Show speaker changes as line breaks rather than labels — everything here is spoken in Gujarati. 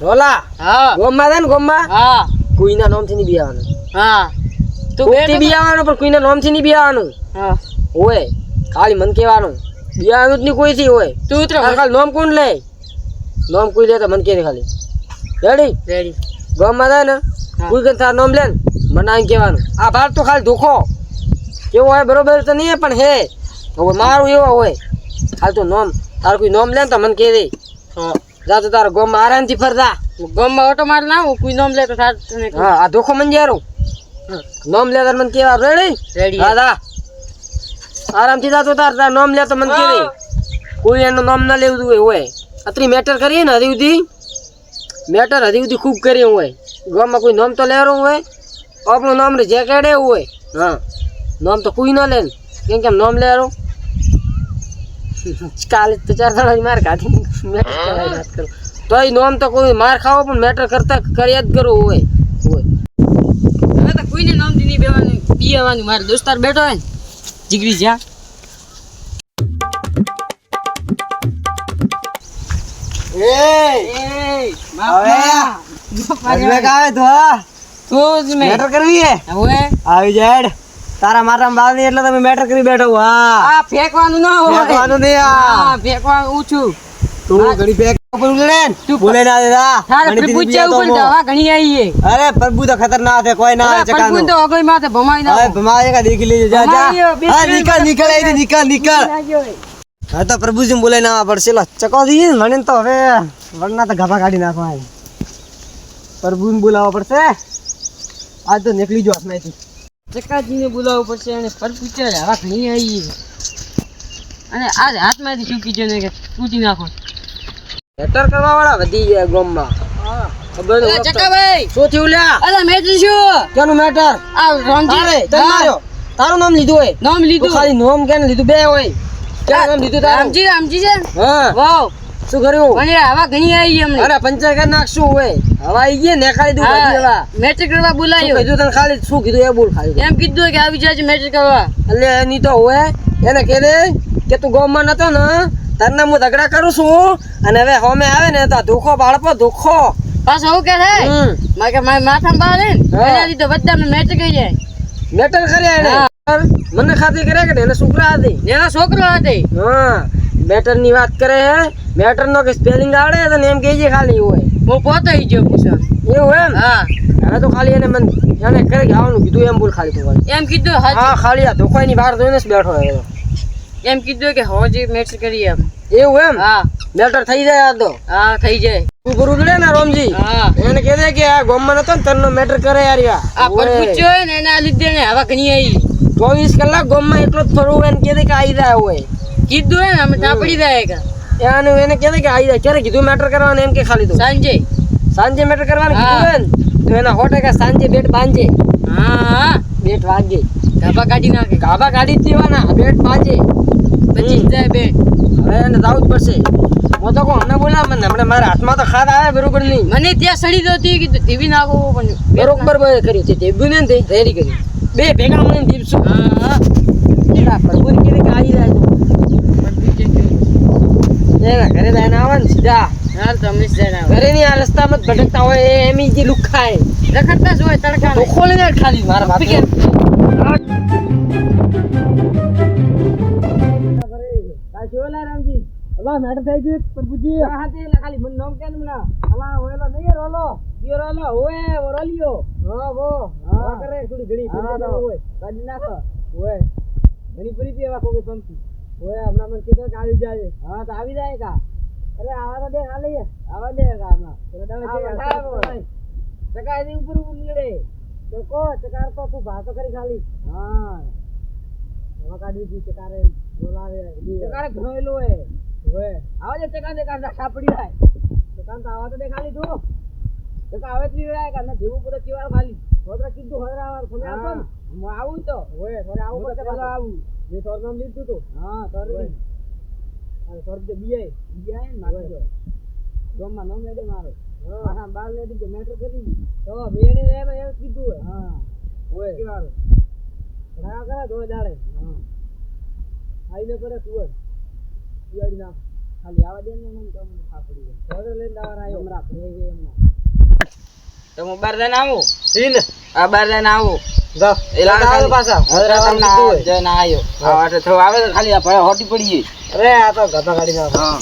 રોલા
હા
ગોમમાં દે ને ગોમમાં
હા
કોઈના નામથી નહીં બિયાવાનું
હા તું
કોઈથી બિયાવાનું પણ કોઈના નામથી નહીં બિયાવાનું
હા
હોય ખાલી મન કહેવાનું બિયાવાનું જ નહીં કોઈથી હોય
તું ઉતરો
ખાલી નામ કોણ લે નામ કોઈ લે તો મન કે ખાલી રેડી
રેડી
ગોમમાં દે ને કોઈ કઈ તાર નામ લે ને મને આમ કહેવાનું આ ભાર તો ખાલી ધોખો કેવો હોય બરોબર તો નહીં પણ હે હવે મારું એવો હોય ખાલી તો નામ તારું કોઈ નામ લે ને તો મને કહે દે
હા
જા તો તારા ગામમાં આરામથી ફરતા
ગામમાં ઓટો માર ના હું કોઈ નામ લે તો થાત તને
હા આ ધોખો મંજારો નામ લે તાર મને કેવા રેડી
રેડી
હા દા આરામથી જાતો તાર નામ લે તો મને કહે દે કોઈ એનું નામ ના લેવું હોય અત્રી મેટર કરીએ ને હજી સુધી મેટર હજી સુધી ખૂબ કરીએ હોય ગામમાં કોઈ નામ તો લેવાનું હોય આપણું નામ જે કેડે એવું હોય હા નામ તો કોઈ ના લે ને કેમ નામ લેવાનું કાલે તો 4 દાડા માર કાઢી વાત કરો તો એ નામ તો કોઈ માર ખાવો પણ મેટર કરતા કર્યા જ કરવું હોય
હવે તો કોઈને નામ દી નહીં બેવાનું પીવાનું મારો દોસ્તાર બેઠો હોય ને જીગરી જા
તારા મારા બાલ ની એટલે તમે મેટર કરી બેઠો હા
ફેંકવાનું ના હોય
ફેંકવાનું નહીં
ફેંકવાનું ઊંચું
તું ઘડી ફેંક ઉપર ઉડે તું બોલે ના દેતા
પ્રભુ ઉપર દવા ઘણી આવીએ
અરે પ્રભુ તો ખતરનાક છે કોઈ ના ચકાનો
પ્રભુ તો અગઈ માથે ભમાઈ ના
હવે ભમાય કા દેખી લેજો જા જા હા નીકળ આઈ નીકળ હા તો પ્રભુજી બોલે ના પડશે લો ચકો દી મને તો હવે વરના તો ગાભા કાઢી નાખવા પ્રભુને બોલાવવા પડશે આજ તો નીકળી જો હાથમાંથી
ચકાજીને બોલાવવું પડશે અને પરપુચે હવા ઘણી આવી અને આજ હાથમાંથી ચૂકી જો ને કે કૂદી નાખો
લેટર કરવા વાળા વધી ગયા ગામમાં ખબર
અલા ચકાભાઈ
શું થયું લ્યા
અલા મેં શું
કેનું મેટર
આ રણજી
તને માર્યો તારું નામ લીધું હોય
નામ લીધું
ખાલી નામ કેને લીધું બે હોય ક્યાં નામ લીધું તારું
રામજી છે
હા
વાવ
શું કર્યું
મને હવા ઘણી આવી અમને
અરે પંચર કરી નાખશું હોય હવા આવી ગઈ ને ખાલી દઉં બધી હવા
મેચ કરવા બોલાયો
કીધું તને ખાલી શું કીધું એ બોલ ખાલી
એમ કીધું કે આવી જાય મેચ કરવા
એટલે એની તો હોય એને કહે દે કે તું ગામમાં નતો ને તને હું ઝઘડા કરું છું અને હવે હોમે આવે ને તો ધોખો બાળપો ધોખો
પાછો હું કે છે મારે માથામાં બાળ હે એના લીધે બધા મેચ કરી જાય
મેટર કર્યા એને મને ખાતી કર્યા કે એને છોકરા હતી
એના છોકરો હતી
હા મેટર ની વાત કરે હે મેટર નો કે સ્પેલિંગ આવડે તો એમ કહેજે ખાલી હોય
હું પોતે ગયો પૂછવા
એવું એમ
હા
હવે તો ખાલી એને એને કરે કે આવવાનું કીધું એમ બોલ ખાલી તું
એમ કીધું
હા ખાલી આ ધોખો ની બહાર જોઈને જ બેઠો હવે
એમ કીધું કે હોજી મેચ કરી એમ
એવું એમ
હા
મેટર થઈ જાય આ તો
હા થઈ જાય
તું ગુરુ દે ને રોમજી
હા
એને કહે દે કે આ ગામમાં નતો ને તનનો મેટર કરે યાર
આ પર પૂછ્યો ને એના લીધે ને હવા ઘણી આવી
24 કલાક ગામમાં એટલો જ ફરવું એને કહે દે કે આવી જાય હોય
કીધું હે ને અમે તાપડી જાય કે
એને કહે દે કે આવી જાય ક્યારે કીધું મેટર કરવાનું એમ કે ખાલી તું સાંજે મેટર કરવાનું કીધું ને તો એના 100% સાંજે બેટ બાંધે
હા
બેટ વાગે
ગાભા કાઢી નાખે
ગાભા કાઢી જ દેવાના બેટ બાંધે
પછી જાય બેટ
હવે એને જવું જ પડશે હું તો કહું મને બોલા મને હમણાં મારા હાથમાં તો ખાદ આવે બરોબર નહીં
મને ત્યાં સડી દોતી કીધું ટીવી નાખો પણ
બરોબર કર્યું છે તે બુને ને તૈયારી કરી બે ભેગા મને દીપશું
હા
પ્રભુ કે આવી જાય એના ઘરે જઈને આવે ને સીધા
હાલ તમને જાય
ઘરે ની આ રસ્તામાં જ ભટકતા હોય એમ જે લુખાય
રખડતા જ હોય તડકા
તો ખોલી દે ખાલી મારા બાપ કે રામજી અલા મેટર થઈ ગયું પ્રભુજી હા તે ખાલી મન નામ કેમ ના અલા ઓલો નહીં રોલો યો રોલો ઓએ રોલિયો હા વો હા કરે થોડી ઘડી હોય કાઢી નાખ ઓએ ઘણી પરી પીવા કોકે પંપી ઓએ હમણાં મને કીધું કે આવી જાય હા તો આવી જાય કા અરે આવા તો દે આ લઈએ આવા દે કા હમણાં ચકા એની ઉપર નીકળે તો કો ચકાર તો તું ભાતો કરી ખાલી હા હવા કાઢી દી ચકારે બોલાવે ચકારે ઘણો હે ઓએ આવા જે ચકા દે કા સાપડી જાય ચકા તો આવા તો દે ખાલી તું ચકા આવે તી રાય કા ના જેવું પૂરો ચીવાળ ખાલી હોદરા કીધું હોદરા તમે આપો ને હું આવું તો ઓએ થોડે આવું તો ચાલો આવું જે તોર નામ લીધું તો હા તોર અરે તોર જે બીઆઈ ને મારો ગામમાં નામ લેડે મારો હા બાર લેડી જે મેટર કરી તો બેને એમાં એવું કીધું હા ઓએ કેવારો ઘણા કરે દો દાડે હા આઈને કરે સુવર પિયાડી નાખ ખાલી આવા દે ને મને કમ ખા પડી જાય ઓર્ડર લઈને આવા આવ્યો હમણાં ભરે છે એમના
તો હું બાર જઈને આવું આ બાર જઈને આવું
જો
એલા
આવો પાછા
હવે તમને જઈને આવ્યો આ વાટે થોડું આવે તો ખાલી આ ભરે હોટી પડી ગઈ
અરે આ તો ગધા ગાડી ના
હા